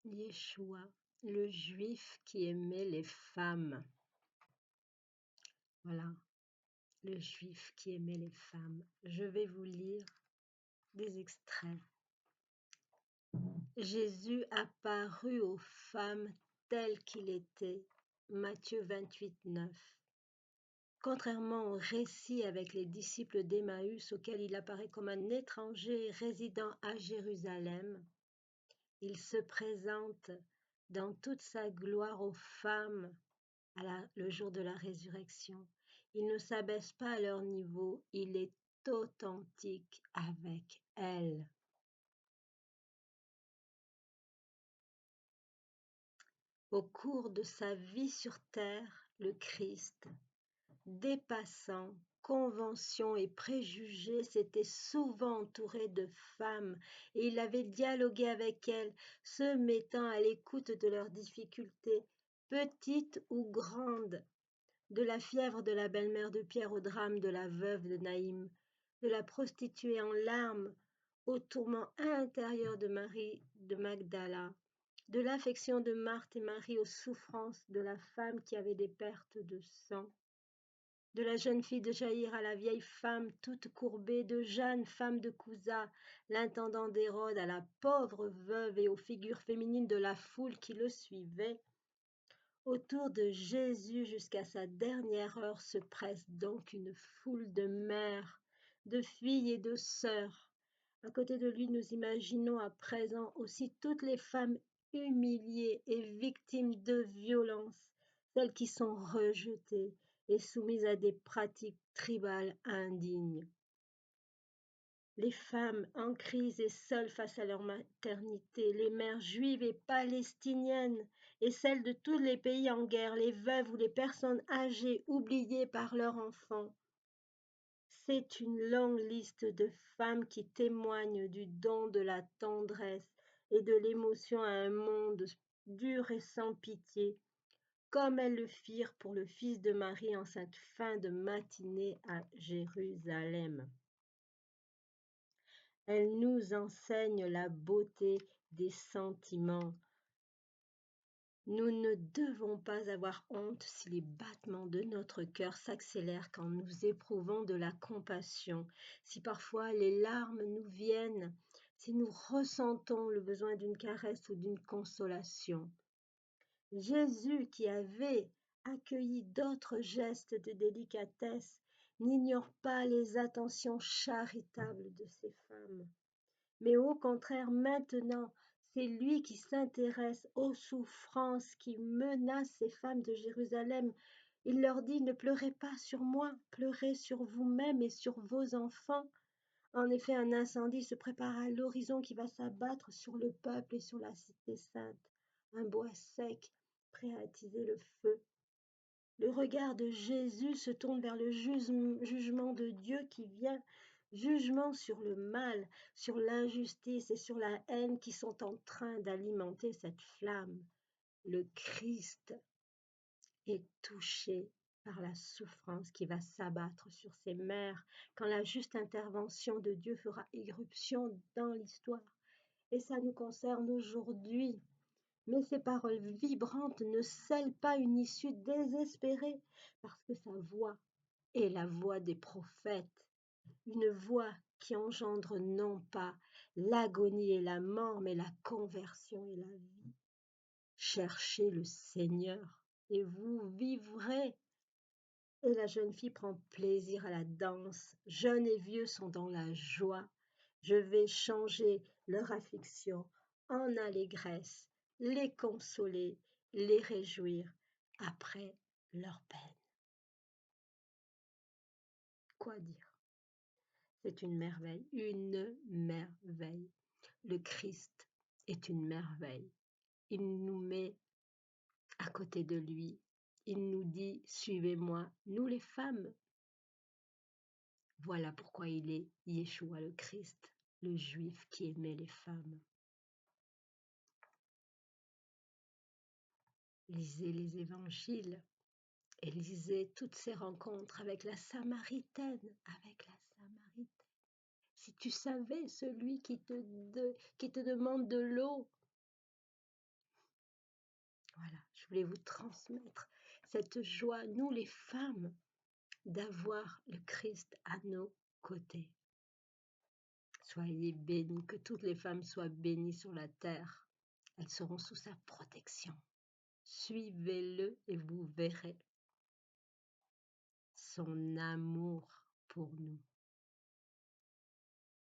Yeshua, le juif qui aimait les femmes. Voilà, le juif qui aimait les femmes. Je vais vous lire des extraits. Jésus apparut aux femmes tel qu'il était. Matthieu 28, 9. Contrairement au récit avec les disciples d'Emmaüs auquel il apparaît comme un étranger résidant à Jérusalem, il se présente dans toute sa gloire aux femmes le jour de la résurrection. Il ne s'abaisse pas à leur niveau, il est authentique avec elles. Au cours de sa vie sur terre, le Christ, dépassant conventions et préjugés, s'était souvent entouré de femmes et il avait dialogué avec elles, se mettant à l'écoute de leurs difficultés, petites ou grandes, de la fièvre de la belle-mère de Pierre au drame de la veuve de Naïm, de la prostituée en larmes au tourment intérieur de Marie de Magdala, de l'affection de Marthe et Marie aux souffrances de la femme qui avait des pertes de sang, de la jeune fille de Jaïr à la vieille femme toute courbée, de Jeanne, femme de Cousa, l'intendant d'Hérode, à la pauvre veuve et aux figures féminines de la foule qui le suivait. Autour de Jésus jusqu'à sa dernière heure se presse donc une foule de mères, de filles et de sœurs. À côté de lui, nous imaginons à présent aussi toutes les femmes humiliées et victimes de violences, celles qui sont rejetées et soumises à des pratiques tribales indignes. Les femmes en crise et seules face à leur maternité, les mères juives et palestiniennes et celles de tous les pays en guerre, les veuves ou les personnes âgées oubliées par leurs enfants. C'est une longue liste de femmes qui témoignent du don de la tendresse et de l'émotion à un monde dur et sans pitié, comme elles le firent pour le fils de Marie en cette fin de matinée à Jérusalem. Elle nous enseigne la beauté des sentiments. Nous ne devons pas avoir honte si les battements de notre cœur s'accélèrent quand nous éprouvons de la compassion, si parfois les larmes nous viennent, si nous ressentons le besoin d'une caresse ou d'une consolation. Jésus, qui avait accueilli d'autres gestes de délicatesse, n'ignore pas les attentions charitables de ces femmes. Mais au contraire, maintenant, c'est lui qui s'intéresse aux souffrances qui menacent ces femmes de Jérusalem. Il leur dit, ne pleurez pas sur moi, pleurez sur vous-même et sur vos enfants. En effet, un incendie se prépare à l'horizon qui va s'abattre sur le peuple et sur la cité sainte. Un bois sec, prêt à attiser le feu. Le regard de Jésus se tourne vers le jugement de Dieu qui vient, jugement sur le mal, sur l'injustice et sur la haine qui sont en train d'alimenter cette flamme. Le Christ est touché par la souffrance qui va s'abattre sur ces mères quand la juste intervention de Dieu fera irruption dans l'histoire. Et ça nous concerne aujourd'hui. Mais ces paroles vibrantes ne scellent pas une issue désespérée, parce que sa voix est la voix des prophètes, une voix qui engendre non pas l'agonie et la mort, mais la conversion et la vie. Cherchez le Seigneur et vous vivrez. Et la jeune fille prend plaisir à la danse. Jeunes et vieux sont dans la joie. Je vais changer leur affliction en allégresse, les consoler, les réjouir après leur peine. Quoi dire? C'est une merveille, une merveille. Le Christ est une merveille. Il nous met à côté de lui. Il nous dit, suivez-moi, nous les femmes. Voilà pourquoi il est Yeshua le Christ, le juif qui aimait les femmes. Lisez les évangiles et lisez toutes ces rencontres avec la Samaritaine, Si tu savais celui qui te demande de l'eau, Voilà, je voulais vous transmettre cette joie, nous les femmes, d'avoir le Christ à nos côtés. Soyez bénis, que toutes les femmes soient bénies sur la terre. Elles seront sous sa protection. Suivez-le et vous verrez son amour pour nous.